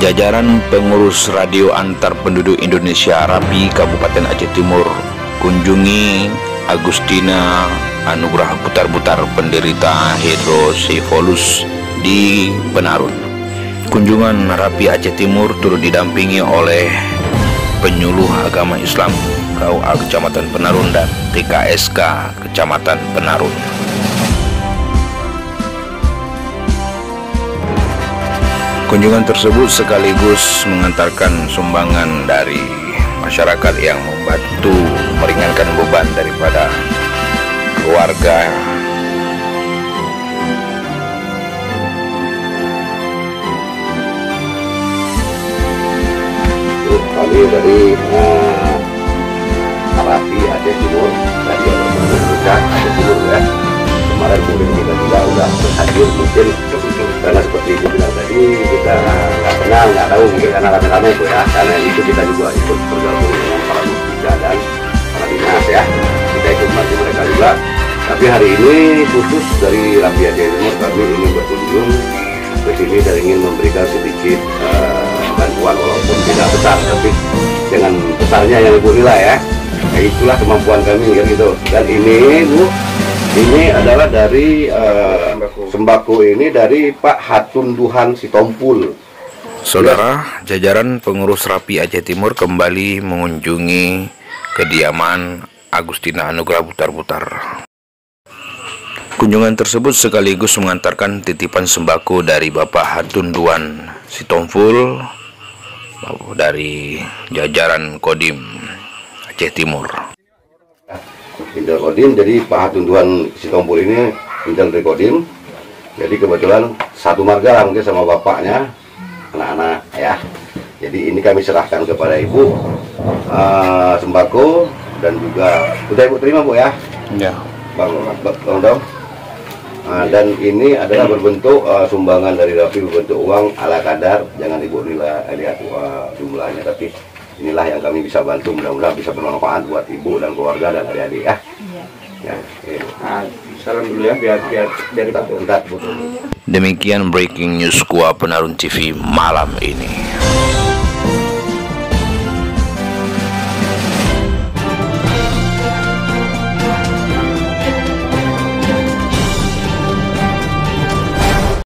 Jajaran pengurus radio antar penduduk Indonesia RAPI Kabupaten Aceh Timur kunjungi Agustina Anugrah Butar-Butar penderita hidrosefalus di Penarun. Kunjungan RAPI Aceh Timur turut didampingi oleh penyuluh agama Islam KUA Kecamatan Penarun dan TKSK Kecamatan Penarun. Kunjungan tersebut sekaligus mengantarkan sumbangan dari masyarakat yang membantu meringankan beban daripada keluarga. Kami dari RAPI Aceh Timur, Radio Aceh Timur ya. Kemarin mungkin kita juga udah hadir mungkin karena seperti itu bilang tadi kita nggak kenal, nggak tahu mungkin karena rame-rame Bu ya. Karena itu kita juga ikut bergabung dengan para mustika dan para dinas ya. Kita ikut bantu mereka juga. Tapi hari ini khusus dari RAPI Aceh Timur kami ingin berkunjung ke sini dan ingin memberikan sedikit bantuan walaupun tidak besar, tapi dengan besarnya yang Ibu nilai ya. Nah, itulah kemampuan kami ya gitu. Dan ini Bu, ini adalah dari sembako ini dari Pak Hatun Duhan Sitompul. Saudara, jajaran pengurus RAPI Aceh Timur kembali mengunjungi kediaman Agustina Anugrah Butar-Butar. Kunjungan tersebut sekaligus mengantarkan titipan sembako dari Bapak Hatun Duhan Sitompul dari jajaran Kodim Aceh Timur. Intel Kodim, jadi Pak Hatun Duhan Sitompul ini Intel dari Kodim. Jadi kebetulan satu marga lah mungkin sama bapaknya, anak-anak ya. Jadi ini kami serahkan kepada Ibu sembako dan juga udah Ibu terima Bu ya. Ya. Bang Dong. Dan ini adalah berbentuk sumbangan dari RAPI berbentuk uang ala kadar, jangan Ibu lihat jumlahnya, tapi inilah yang kami bisa bantu, mudah-mudahan bisa bermanfaat buat Ibu dan keluarga dan adik-adik ya. Ya, salam dulu ya biar dari Demikian breaking news KUA Penarun TV malam ini.